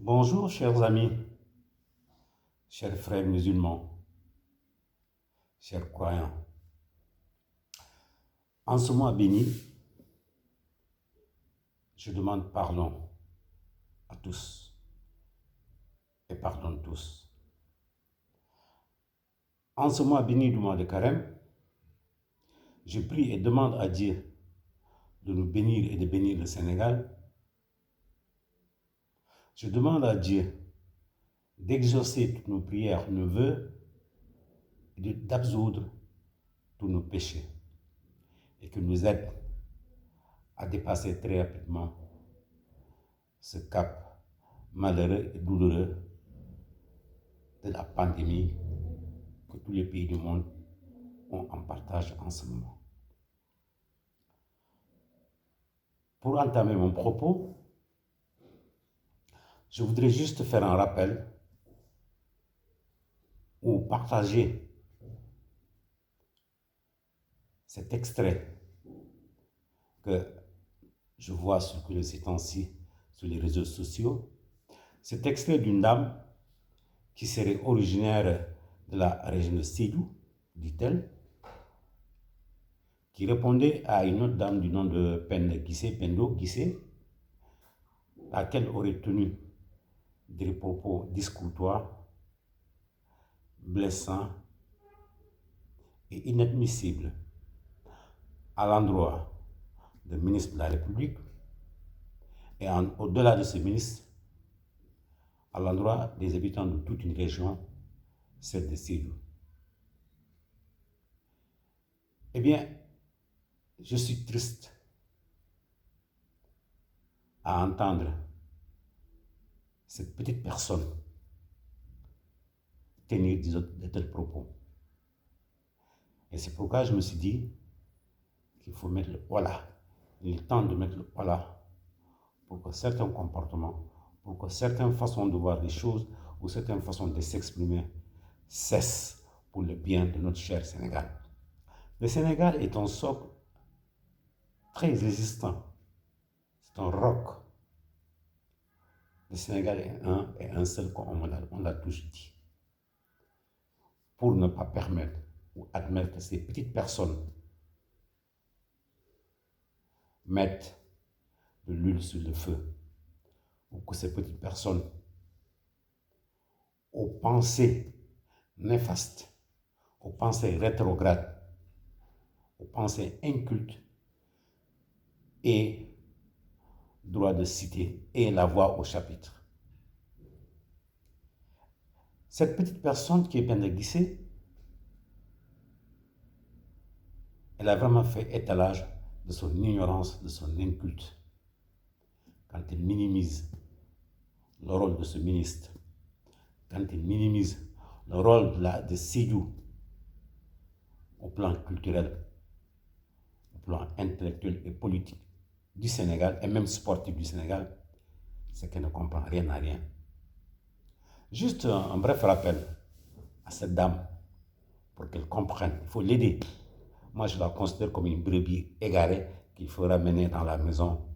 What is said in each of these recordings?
Bonjour, chers amis, chers frères musulmans, chers croyants. En ce mois béni, je demande pardon à tous et pardonne tous. En ce mois béni du mois de Carême, je prie et demande à Dieu de nous bénir et de bénir le Sénégal. Je demande à Dieu d'exaucer toutes nos prières, nos vœux, et d'absoudre tous nos péchés et qu'il nous aide à dépasser très rapidement ce cap malheureux et douloureux de la pandémie que tous les pays du monde ont en partage en ce moment. Pour entamer mon propos, je voudrais juste faire un rappel ou partager cet extrait que je vois circuler ces temps-ci sur les réseaux sociaux. Cet extrait d'une dame qui serait originaire de la région de Sédhiou, dit-elle, qui répondait à une autre dame du nom de Pendo Guissé, laquelle aurait tenu des propos discourtois, blessants et inadmissibles à l'endroit du ministre de la République et au-delà de ce ministre, à l'endroit des habitants de toute une région, celle de Sédhiou. Eh bien, je suis triste à entendre cette petite personne tenir de tels propos. Et c'est pourquoi je me suis dit qu'il faut mettre le voilà. Il est temps de mettre le voilà pour que certains comportements, pour que certaines façons de voir les choses ou certaines façons de s'exprimer cessent pour le bien de notre cher Sénégal. Le Sénégal est un socle très résistant. C'est un roc. Le Sénégal est un et un seul, comme on l'a toujours dit. Pour ne pas permettre ou admettre que ces petites personnes mettent de l'huile sur le feu, ou que ces petites personnes, aux pensées néfastes, aux pensées rétrogrades, aux pensées incultes, aient droit de citer et la voix au chapitre. Cette petite personne qui est Penda Guissé, elle a vraiment fait étalage de son ignorance, de son inculte, quand elle minimise le rôle de ce ministre, quand elle minimise le rôle de Sédhiou au plan culturel, au plan intellectuel et politique du Sénégal, et même sportif du Sénégal, c'est qu'elle ne comprend rien à rien. Juste un bref rappel à cette dame pour qu'elle comprenne. Il faut l'aider. Moi, je la considère comme une brebis égarée qu'il faut ramener dans la maison,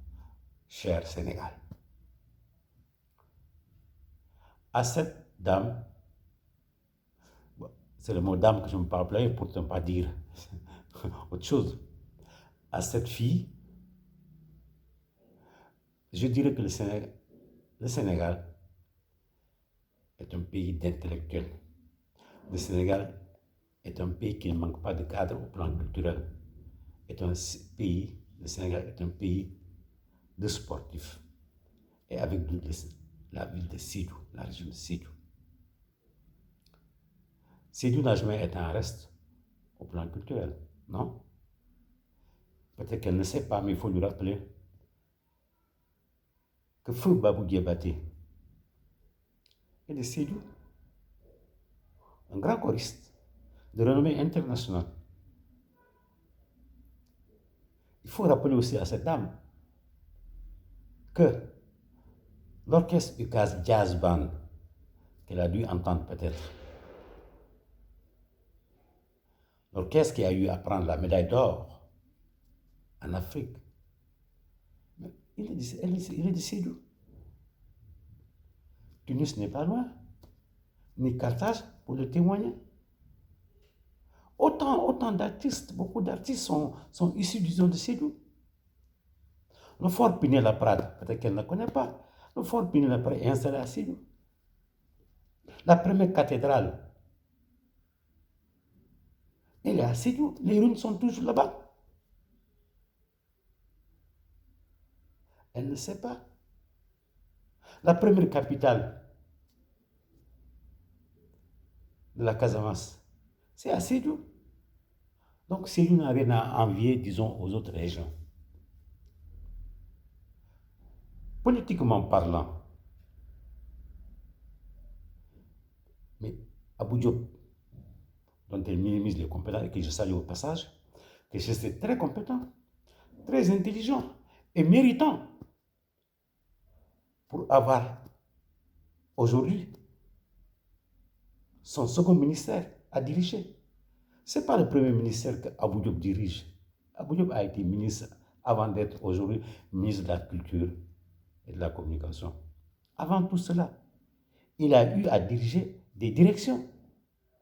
cher Sénégal. À cette dame, c'est le mot dame que je me parle employer pour ne pas dire autre chose. À cette fille, je dirais que le Sénégal est un pays d'intellectuels. Le Sénégal est un pays qui ne manque pas de cadre au plan culturel. Le Sénégal est un pays de sportifs. Et avec la ville de Sédhiou, la région de Sédhiou. Sédhiou n'a jamais été un reste au plan culturel, non? Peut-être qu'elle ne sait pas, mais il faut lui rappeler que Feu Babou Diabaté est de Sédhiou, un grand choriste de renommée internationale. Il faut rappeler aussi à cette dame que l'orchestre UCAS Jazz Band, qu'elle a dû entendre peut-être, l'orchestre qui a eu à prendre la médaille d'or en Afrique, il est de Sédhiou. Tunis n'est pas loin, ni Carthage pour le témoigner. Autant d'artistes, beaucoup d'artistes sont issus, disons, de Sédou. Le fort Pinet-Laprade, peut-être qu'elle ne connaît pas, le fort Pinet-Laprade est installé à Sédou. La première cathédrale, elle est à Sédou. Les ruines sont toujours là-bas. Elle ne sait pas. La première capitale de la Casamance, c'est à Sédou. Donc Sédou n'a rien à envier, disons, aux autres régions. Politiquement parlant, mais Abou Diop, dont elle minimise les compétences et que je salue au passage, que je sais très compétent, très intelligent et méritant pour avoir aujourd'hui son second ministère à diriger. Ce n'est pas le premier ministère que Abou Diop dirige. Abou Diop a été ministre avant d'être aujourd'hui ministre de la Culture et de la Communication. Avant tout cela, il a eu à diriger des directions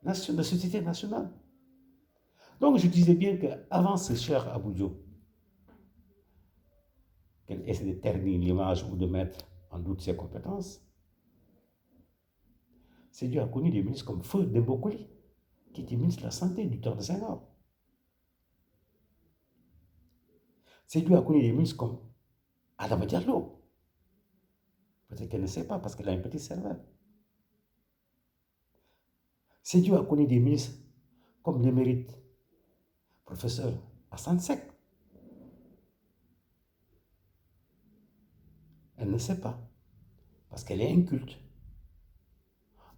de société nationale. Donc je disais bien qu'avant ce cher Abou Diop, qu'elle essaie de ternir l'image ou de mettre en doute ses compétences, Sédhiou a connu des ministres comme Feu Dembo Koli, qui était ministre de la Santé du temps de Senghor. Sédhiou a connu des ministres comme Adama Diallo. Peut-être qu'elle ne sait pas parce qu'elle a un petit cerveau. Sédhiou a connu des ministres comme l'émérite professeur Hassan Sek. Elle ne sait pas parce qu'elle est inculte.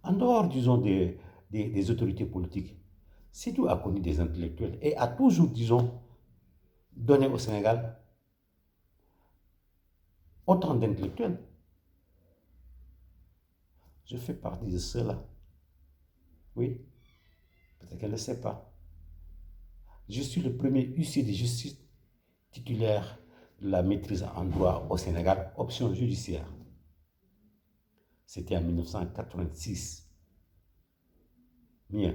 En dehors, disons, des autorités politiques, Sédhiou a connu des intellectuels et a toujours, disons, donné au Sénégal autant d'intellectuels. Je fais partie de ceux-là. Oui, peut-être qu'elle ne sait pas. Je suis le premier huissier de justice titulaire de la maîtrise en droit au Sénégal, option judiciaire. C'était en 1986. Mien.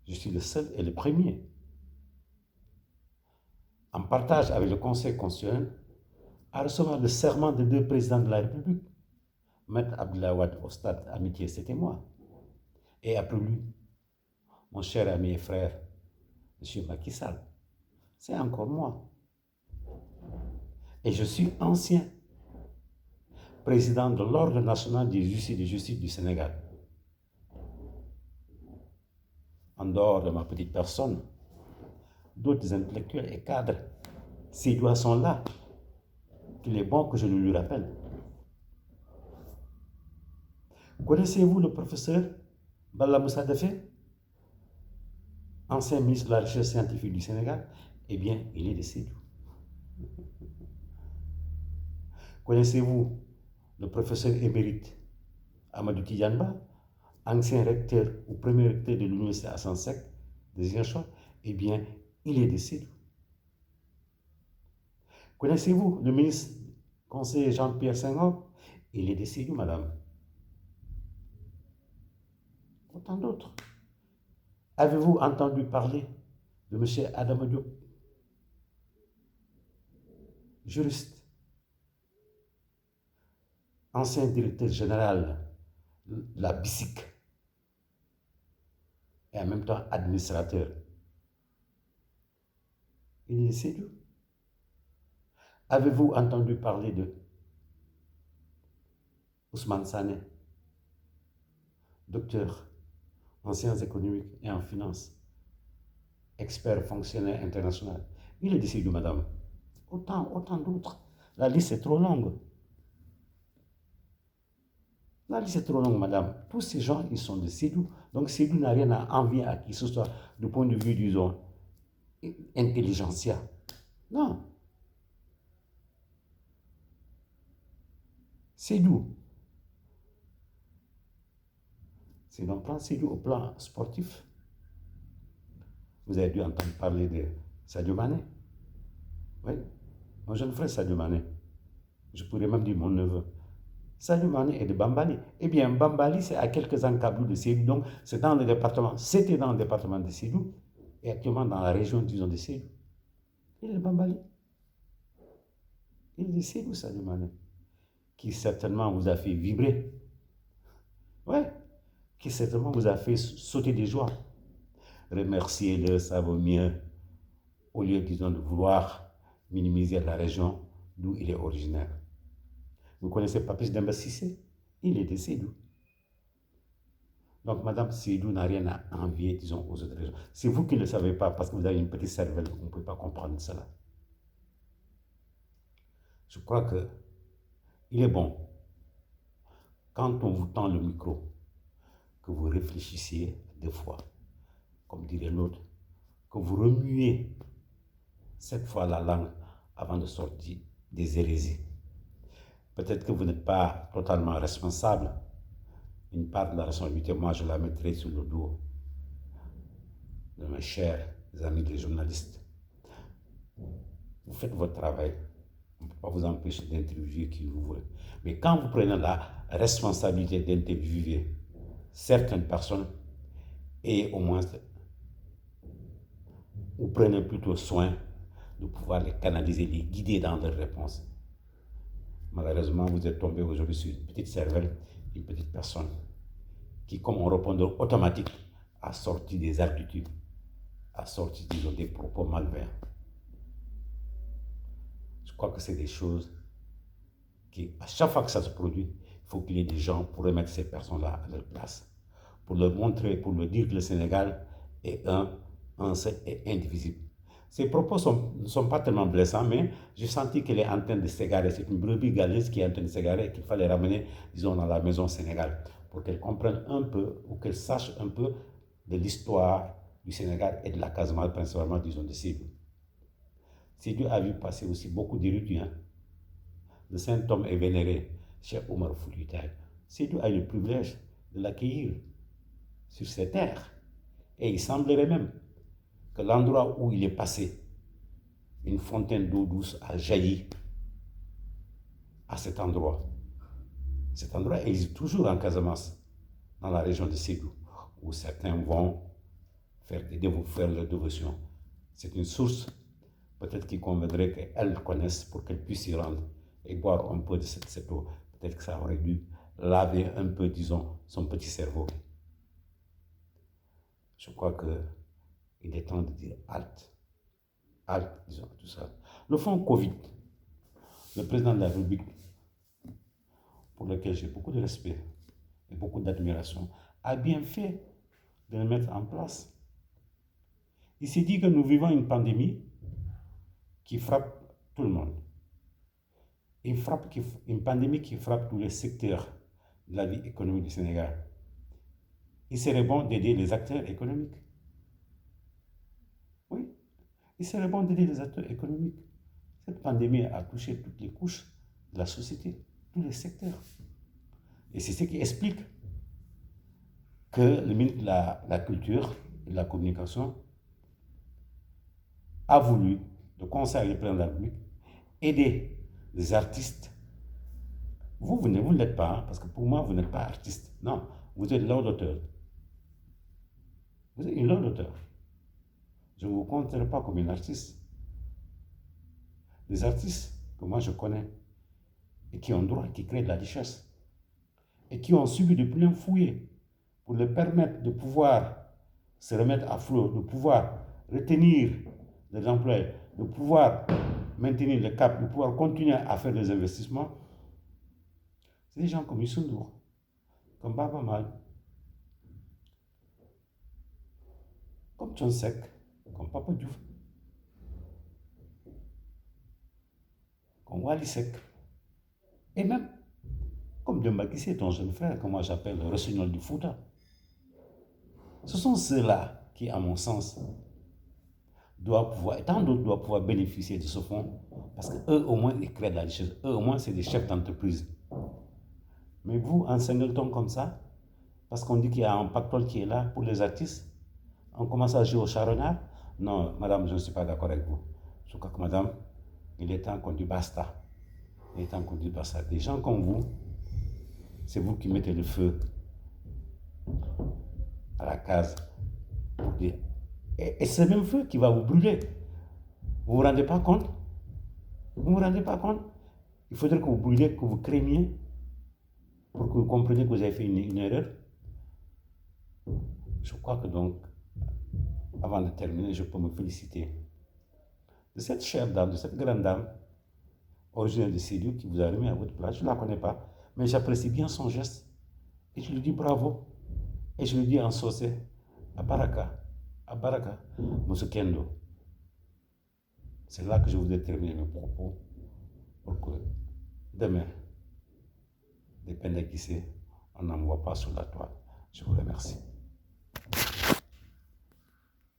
Je suis le seul et le premier. En partage avec le Conseil constitutionnel, à recevoir le serment de deux présidents de la République. Maître Abdoulaye Wade au stade Amitié, c'était moi. Et après lui, mon cher ami et frère, M. Macky Sall, c'est encore moi. Et je suis ancien président de l'Ordre national des huissiers de justice du Sénégal. En dehors de ma petite personne, d'autres intellectuels et cadres, ces doigts sont là. Il est bon que je le lui rappelle. Connaissez-vous le professeur Balla Moussa Defé, ancien ministre de la Recherche scientifique du Sénégal? Eh bien, il est de Sédhiou. Connaissez-vous le professeur émérite Amadou Tidiane, ancien recteur ou premier recteur de l'université Hassan Sek de Ziguinchor? Eh bien, il est de Sédhiou. Connaissez-vous le ministre conseiller Jean-Pierre Senghor? Il est de Sédhiou, madame. Autant d'autres. Avez-vous entendu parler de M. Adama Diop, juriste, ancien directeur général de la BICIC et en même temps administrateur? Il est de Sédhiou. Avez-vous entendu parler de Ousmane Sané, docteur en sciences économiques et en finance, expert fonctionnaire international? Il est de Sédhiou, madame. Autant d'autres. La liste est trop longue. La liste est trop longue, madame. Tous ces gens, ils sont de Sédhiou. Donc Sédhiou n'a rien à envier à qui que ce soit du point de vue, disons, intelligentsia. Non. Sédhiou. C'est donc plan Sédhiou au plan sportif. Vous avez dû entendre parler de Sadio Mané. Oui. Mon jeune frère Sadio Mané. Je pourrais même dire mon neveu. Sadio Mané est de Bambali. Eh bien, Bambali, c'est à quelques encablures de Sédou. Donc, c'est dans le département. C'était dans le département de Sédou et actuellement dans la région, disons, de Sédou. Il est de Bambali. Il est de Sédou, Sadio Mané, qui certainement vous a fait vibrer. Ouais, qui certainement vous a fait sauter des joies. Remerciez-le, ça vaut mieux, au lieu, disons, de vouloir minimiser la région d'où il est originaire. Vous connaissez Papis Demba Cissé? Il est de Sédou. Donc, Madame Sédou n'a rien à envier, disons, aux autres régions. C'est vous qui ne le savez pas parce que vous avez une petite cervelle, vous ne pouvez pas comprendre cela. Je crois que il est bon, quand on vous tend le micro, que vous réfléchissiez deux fois, comme dirait l'autre, que vous remuez cette fois la langue avant de sortir des hérésies. Peut-être que vous n'êtes pas totalement responsable. Une part de la responsabilité, moi, je la mettrai sur le dos de mes chers amis les journalistes. Vous faites votre travail. On ne peut pas vous empêcher d'interviewer qui vous voulez. Mais quand vous prenez la responsabilité d'interviewer certaines personnes, et au moins, vous prenez plutôt soin de pouvoir les canaliser, les guider dans leurs réponses. Malheureusement, vous êtes tombé aujourd'hui sur une petite cervelle, une petite personne qui, comme un répondeur automatique, a sorti des altitudes, a sorti, disons, des propos malveillants. Je crois que c'est des choses qui, à chaque fois que ça se produit, il faut qu'il y ait des gens pour remettre ces personnes-là à leur place, pour leur montrer, pour leur dire que le Sénégal est un seul et indivisible. Ces propos ne sont pas tellement blessants, mais j'ai senti qu'elle est en train de s'égarer. C'est une brebis galeuse qui est en train de s'égarer et qu'il fallait ramener, disons, dans la maison Sénégal, pour qu'elle comprenne un peu, ou qu'elle sache un peu de l'histoire du Sénégal et de la Casamance, principalement, disons, de Sédou. Sédou a vu passer aussi beaucoup d'érudits. Le saint homme est vénéré, Cheikh Oumar Foutiyou Tall. Sédou a eu le privilège de l'accueillir sur ses terres. Et il semblerait même que l'endroit où il est passé, une fontaine d'eau douce a jailli à cet endroit. Cet endroit existe toujours en Casamance, dans la région de Sédou, où certains vont faire leur dévotion. C'est une source, peut-être qu'il conviendrait qu'elle connaisse pour qu'elle puisse y rendre et boire un peu de cette eau. Peut-être que ça aurait dû laver un peu, disons, son petit cerveau. Je crois qu'il est temps de dire halte. Halte, disons, tout ça. Le fonds Covid, le président de la République, pour lequel j'ai beaucoup de respect et beaucoup d'admiration, a bien fait de le mettre en place. Il s'est dit que nous vivons une pandémie qui frappe tout le monde. Une pandémie qui frappe tous les secteurs de la vie économique du Sénégal. Il serait bon d'aider les acteurs économiques. Oui, il serait bon d'aider les acteurs économiques. Cette pandémie a touché toutes les couches de la société, tous les secteurs. Et c'est ce qui explique que le ministre de la Culture et de la Communication a voulu, de concert avec le président de la République, aider les artistes. Vous ne l'êtes pas, parce que pour moi, vous n'êtes pas artiste. Non, vous êtes laudateur. Vous êtes une laudateur. Je ne vous considère pas comme une artiste. Les artistes que moi je connais et qui ont droit, qui créent de la richesse et qui ont subi de plein fouet pour leur permettre de pouvoir se remettre à flot, de pouvoir retenir les emplois, de pouvoir maintenir le cap, de pouvoir continuer à faire des investissements. C'est des gens comme Youssou N'Dour, comme Baba Mal, comme Thione Seck, comme Papa Diouf, comme Wally Seck, et même comme Demba Guissé, ton jeune frère, que moi j'appelle le Rossignol du Fouta. Ce sont ceux-là qui, à mon sens, doivent pouvoir, et tant d'autres doivent pouvoir bénéficier de ce fonds, parce qu'eux, au moins, ils créent de la richesse. Eux, au moins, c'est des chefs d'entreprise. Mais vous, en singleton comme ça, parce qu'on dit qu'il y a un pactole qui est là pour les artistes, on commence à jouer au charronnard. Non, madame, je ne suis pas d'accord avec vous. Je crois que, madame, il est temps qu'on dise basta. Il est temps qu'on dise basta. Des gens comme vous, C'est vous qui mettez le feu à la case. Et c'est le même feu qui va vous brûler. Vous ne vous rendez pas compte? Vous ne vous rendez pas compte? Il faudrait que vous brûliez, que vous crémiez pour que vous compreniez que vous avez fait une erreur. Je crois que donc, avant de terminer, je peux me féliciter de cette chère dame, de cette grande dame, originaire de Sédhiou, qui vous a remis à votre place. Je ne la connais pas, mais j'apprécie bien son geste. Et je lui dis bravo. Et je lui dis en saucé, Abaraka, Musukendo. C'est là que je voudrais terminer mes propos pour que demain, des peines qui on n'en voit pas sur la toile. Je vous remercie.